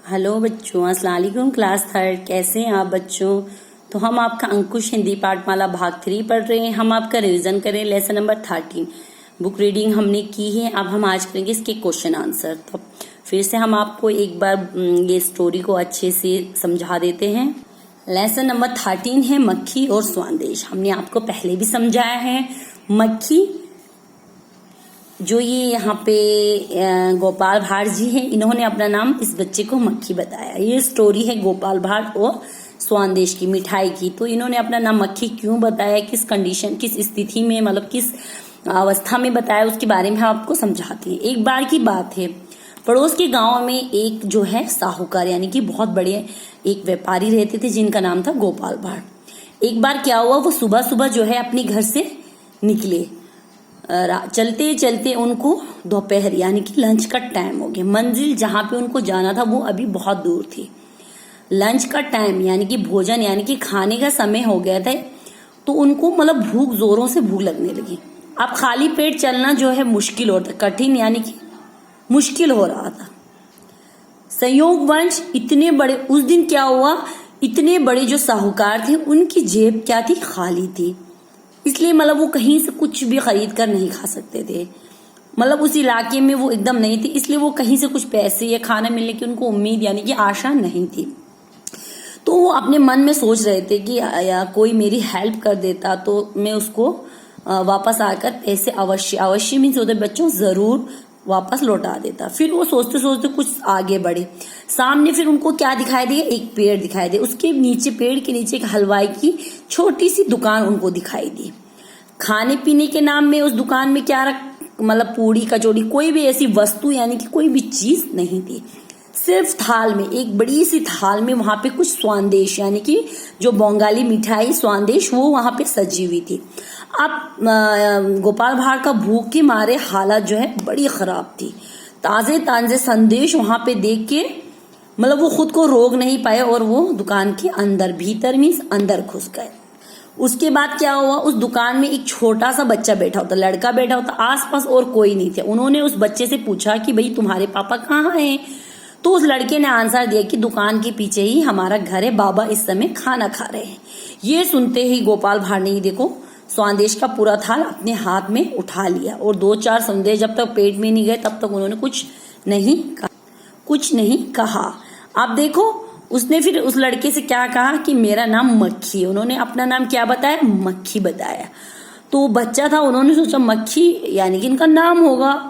Hello बच्चों, अस्सलाम वालेकुम। क्लास थर्ड, कैसे हैं आप बच्चों? तो हम आपका अंकुश हिंदी पाठमाला भाग 3 पढ़ रहे हैं। हम आपका रिवीजन करें लेसन नंबर 13। बुक रीडिंग हमने की है, अब हम आज करेंगे इसके क्वेश्चन आंसर। तो फिर से हम आपको एक बार ये स्टोरी को अच्छे से समझा देते हैं। लेसन नंबर 13 है मक्खी और स्वादेश। हमने आपको पहले भी समझाया है। मक्खी जो ये यहाँ पे गोपाल भाट जी है, इन्होंने अपना नाम इस बच्चे को मक्खी बताया। ये स्टोरी है गोपाल भाट और स्वादेश की, मिठाई की। तो इन्होंने अपना नाम मक्खी क्यों बताया, किस कंडीशन, किस स्थिति में, मतलब किस अवस्था में बताया, उसके बारे में हम आपको समझाते हैं। एक बार की बात है, पड़ोस के गांव में एक जो है साहूकार यानी कि बहुत बड़े एक व्यापारी रहते थे जिनका नाम था गोपाल भाट। एक बार क्या हुआ, वो सुबह सुबह जो है अपने घर से निकले। चलते चलते उनको दोपहर यानी कि लंच का टाइम हो गया। मंजिल जहां पे उनको जाना था वो अभी बहुत दूर थी। लंच का टाइम यानी कि भोजन यानी कि खाने का समय हो गया था। तो उनको मतलब भूख, जोरों से भूख लगने लगी। अब खाली पेट चलना जो है मुश्किल होता, कठिन यानी कि मुश्किल हो रहा था। संयोगवश इतने बड़े, उस दिन क्या हुआ, इतने बड़े जो साहूकार थे उनकी जेब क्या थी, खाली थी। इसलिए मतलब वो कहीं से कुछ भी खरीद कर नहीं खा सकते थे। मतलब उस इलाके में वो एकदम नहीं थी, इसलिए वो कहीं से कुछ पैसे या खाना मिलने की उनको उम्मीद यानी कि आशा नहीं थी। तो वो अपने मन में सोच रहे थे कि या कोई मेरी हेल्प कर देता तो मैं उसको वापस आकर पैसे अवश्य मीन्स होते बच्चों जरूर वापस लौटा देता। फिर वो सोचते सोचते कुछ आगे बढ़े। सामने फिर उनको क्या दिखाई दिया, एक पेड़ दिखाई दे। उसके नीचे, पेड़ के नीचे एक हलवाई की छोटी सी दुकान उनको दिखाई दी। खाने पीने के नाम में उस दुकान में क्या मतलब पूड़ी कचौड़ी, कोई भी ऐसी वस्तु यानी कि कोई भी चीज नहीं थी। सिर्फ थाल में, एक बड़ी सी थाल में वहां पे कुछ स्वादेश यानी कि जो बंगाली मिठाई स्वादेश, वो वहां पे सजी हुई थी। अब गोपाल भाट का भूख के मारे हालत जो है बड़ी खराब थी। ताजे ताजे संदेश वहां पे देख के मतलब वो खुद को रोक नहीं पाए और वो दुकान के अंदर, भीतर मीन्स अंदर घुस गए। उसके बाद क्या हुआ, उस दुकान में एक छोटा सा बच्चा बैठा होता, लड़का बैठा होता, आसपास और कोई नहीं था। उन्होंने उस बच्चे से पूछा कि भाई तुम्हारे पापा कहाँ हैं? तो उस लड़के ने आंसर दिया कि दुकान के पीछे ही हमारा घर है, बाबा इस समय खाना खा रहे हैं। ये सुनते ही गोपाल भाट ने देखो स्वादेश का पूरा थाल अपने हाथ में उठा लिया और 2-4 संदेश जब तक पेट में नहीं गए तब तक उन्होंने कुछ नहीं कहा। अब देखो उसने फिर उस लड़के से क्या कहा कि मेरा नाम मक्खी है। उन्होंने अपना नाम क्या बताया, मक्खी बताया। तो बच्चा था, उन्होंने सोचा मक्खी यानी कि इनका नाम होगा।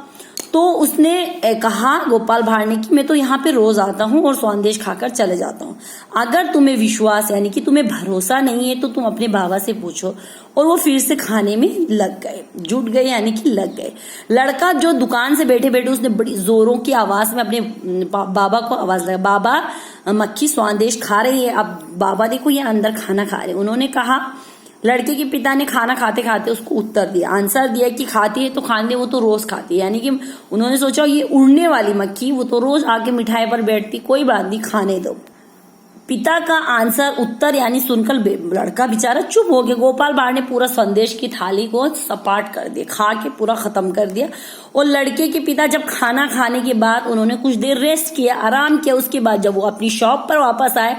तो उसने कहा गोपाल भाट ने कि मैं तो यहाँ पे रोज आता हूँ और स्वादेश खाकर चले जाता हूँ। अगर तुम्हें विश्वास यानी कि तुम्हें भरोसा नहीं है तो तुम अपने बाबा से पूछो। और वो फिर से खाने में लग गए, जुट गए यानी कि लग गए। लड़का जो दुकान से बैठे बैठे उसने बड़ी जोरों की आवाज में अपने बाबा को आवाज लगा, बाबा मक्खी स्वादेश खा रही है। अब बाबा देखो ये अंदर खाना खा रहे। उन्होंने कहा, लड़के के पिता ने खाना खाते खाते उसको उत्तर दिया, आंसर दिया कि खाती है तो खाने, वो तो रोज खाती है। यानी कि उन्होंने सोचा ये उड़ने वाली मक्खी, वो तो रोज आके मिठाई पर बैठती, कोई बात नहीं खाने दो। पिता का आंसर, उत्तर यानी सुनकर लड़का बेचारा चुप हो गया। गोपाल भाट ने पूरा संदेश की थाली को सपाट कर दिया, खा के पूरा खत्म कर दिया। और लड़के के पिता जब खाना खाने के बाद उन्होंने कुछ देर रेस्ट किया, आराम किया, उसके बाद जब वो अपनी शॉप पर वापस आए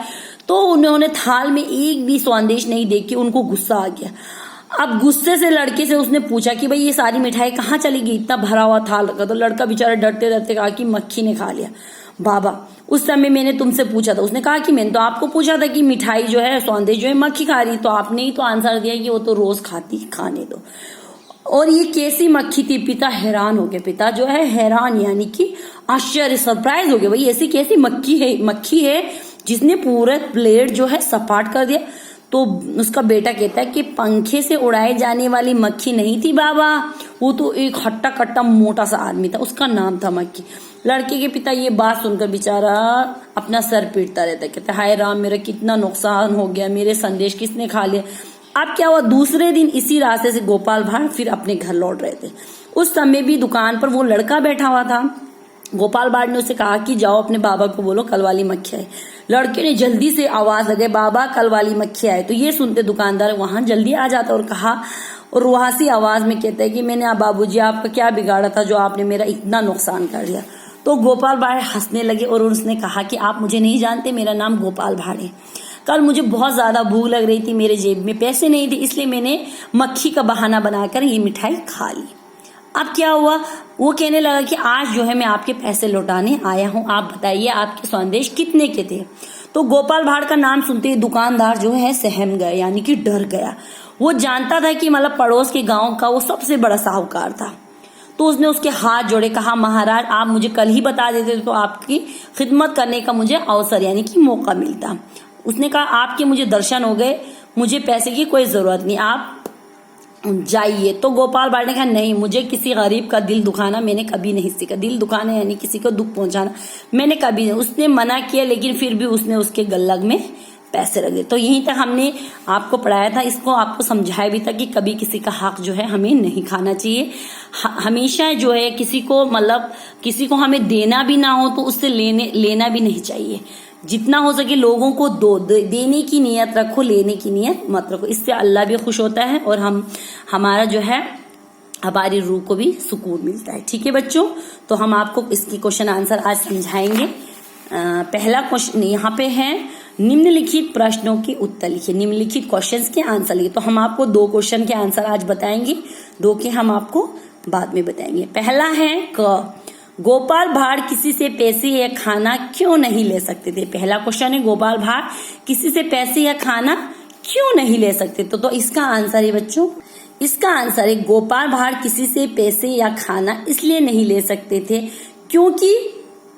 तो उन्होंने थाल में एक भी स्वादेश नहीं देख के उनको गुस्सा आ गया। अब गुस्से से लड़के से उसने पूछा कि भाई ये सारी मिठाई कहाँ चली गई, इतना भरा हुआ थाल रखा। तो लड़का बेचारा डरते डरते कहा कि मक्खी ने खा लिया। बाबा उस समय मैंने तुमसे पूछा था। उसने कहा कि मैंने तो आपको पूछा था कि मिठाई जो है, स्वादेश जो है, मक्खी खा रही, तो आपने ही तो आंसर दिया कि वो तो रोज खाती, खाने दो। और ये कैसी मक्खी थी? पिता हैरान हो गए। पिता जो है हैरान यानी कि आश्चर्य, सरप्राइज हो गए, भाई ऐसी कैसी मक्खी है जिसने पूरा प्लेट जो है सपाट कर दिया। तो उसका बेटा कहता है कि पंखे से उड़ाए जाने वाली मक्खी नहीं थी बाबा, वो तो एक हट्टा कट्टा मोटा सा आदमी था, उसका नाम था मक्खी। लड़के के पिता ये बात सुनकर बेचारा अपना सर पीटता रहता है, कहता है हाय राम, मेरा कितना नुकसान हो गया, मेरे संदेश किसने खा लिया। अब क्या हुआ, दूसरे दिन इसी रास्ते से गोपाल भाट फिर अपने घर लौट रहे थे। उस समय भी दुकान पर वो लड़का बैठा हुआ था। गोपाल भाट ने उसे कहा कि जाओ अपने बाबा को बोलो कल वाली मक्खी आए। लड़के ने जल्दी से आवाज लगाई, बाबा कल वाली मक्खी आए। तो ये सुनते दुकानदार वहां जल्दी आ जाता और कहा, और रुहासी आवाज में कहता है कि मैंने बाबूजी आपका क्या बिगाड़ा था जो आपने मेरा इतना नुकसान कर दिया। तो गोपाल भाड़ हंसने लगे और उसने कहा कि आप मुझे नहीं जानते, मेरा नाम गोपाल भाड़ है। कल मुझे बहुत ज्यादा भूख लग रही थी, मेरे जेब में पैसे नहीं थे, इसलिए मैंने मक्खी का बहाना बनाकर ये मिठाई खा ली। अब क्या हुआ, वो कहने लगा कि आज जो है मैं आपके पैसे लौटाने आया हूं, आप बताइए आपके संदेश कितने के थे। तो गोपाल भाड़ का नाम सुनते ही दुकानदार जो है सहम गया, यानी कि डर गया। वो जानता था कि मतलब पड़ोस के गांव का वो सबसे बड़ा साहूकार था। तो उसने उसके हाथ जोड़े, कहा महाराज आप मुझे कल ही बता देते तो आपकी खिदमत करने का मुझे अवसर यानी कि मौका मिलता। उसने कहा आपके मुझे दर्शन हो गए, मुझे पैसे की कोई जरूरत नहीं, आप जाइए। तो गोपाल भाड़ ने कहा नहीं, मुझे किसी गरीब का दिल दुखाना मैंने कभी नहीं सीखा। दिल दुखाना यानी किसी को दुख पहुंचाना मैंने कभी नहीं। उसने मना किया लेकिन फिर भी उसने उसके गल्लग में पैसे रख दिए। तो यहीं तक हमने आपको पढ़ाया था, इसको आपको समझाया भी था कि कभी किसी का हक जो है हमें नहीं खाना चाहिए। हमेशा जो है किसी को मतलब किसी को हमें देना भी ना हो तो उससे लेना भी नहीं चाहिए। जितना हो सके लोगों को देने की नियत रखो, लेने की नियत मत रखो। इससे अल्लाह भी खुश होता है और हमारा जो है हमारी रूह को भी सुकून मिलता है। ठीक है बच्चों, तो हम आपको इसकी क्वेश्चन आंसर आज समझाएंगे। पहला क्वेश्चन यहाँ पे है, निम्नलिखित प्रश्नों के उत्तर लिखिए। निम्नलिखित क्वेश्चंस के आंसर लिखिए। तो हम आपको 2 क्वेश्चन के आंसर आज बताएंगे, 2 के हम आपको बाद में बताएंगे। पहला है क, गोपाल भाड़ किसी से पैसे या खाना क्यों नहीं ले सकते थे। पहला क्वेश्चन है गोपाल भाड़ किसी से पैसे या खाना क्यों नहीं ले सकते। तो इसका आंसर है बच्चों, इसका आंसर है गोपाल भाड़ किसी से पैसे या खाना इसलिए नहीं ले सकते थे क्योंकि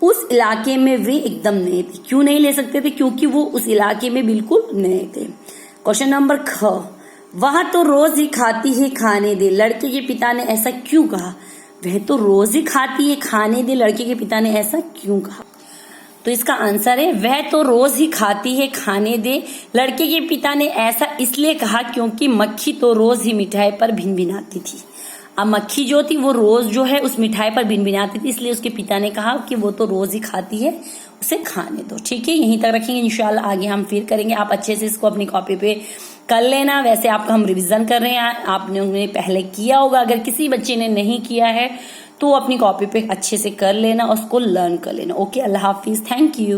उस इलाके में वे एकदम नए थे। क्यों नहीं ले सकते थे, क्योंकि वो उस इलाके में बिल्कुल नए थे। क्वेश्चन नंबर ख, वह तो रोज ही खाती है खाने दे, लड़के के पिता ने ऐसा क्यों कहा। वह तो रोज ही खाती है खाने दे, लड़के के पिता ने ऐसा क्यों कहा। तो इसका आंसर है वह तो रोज ही खाती है खाने दे, लड़के के पिता ने ऐसा इसलिए कहा क्योंकि मक्खी तो रोज ही मिठाई पर भिनभिनाती थी। अब मक्खी जो थी वो रोज जो है उस मिठाई पर भिनभिनाती थी, इसलिए उसके पिता ने कहा कि वो तो रोज ही खाती है, उसे खाने दो। ठीक है, यहीं तक रखेंगे, इंशाल्लाह आगे हम फिर करेंगे। आप अच्छे से इसको अपनी कॉपी पे कर लेना। वैसे आपका हम रिवीजन कर रहे हैं, आपने पहले किया होगा। अगर किसी बच्चे ने नहीं किया है तो अपनी कॉपी पे अच्छे से कर लेना और उसको लर्न कर लेना। Okay, Allah Hafiz, thank you.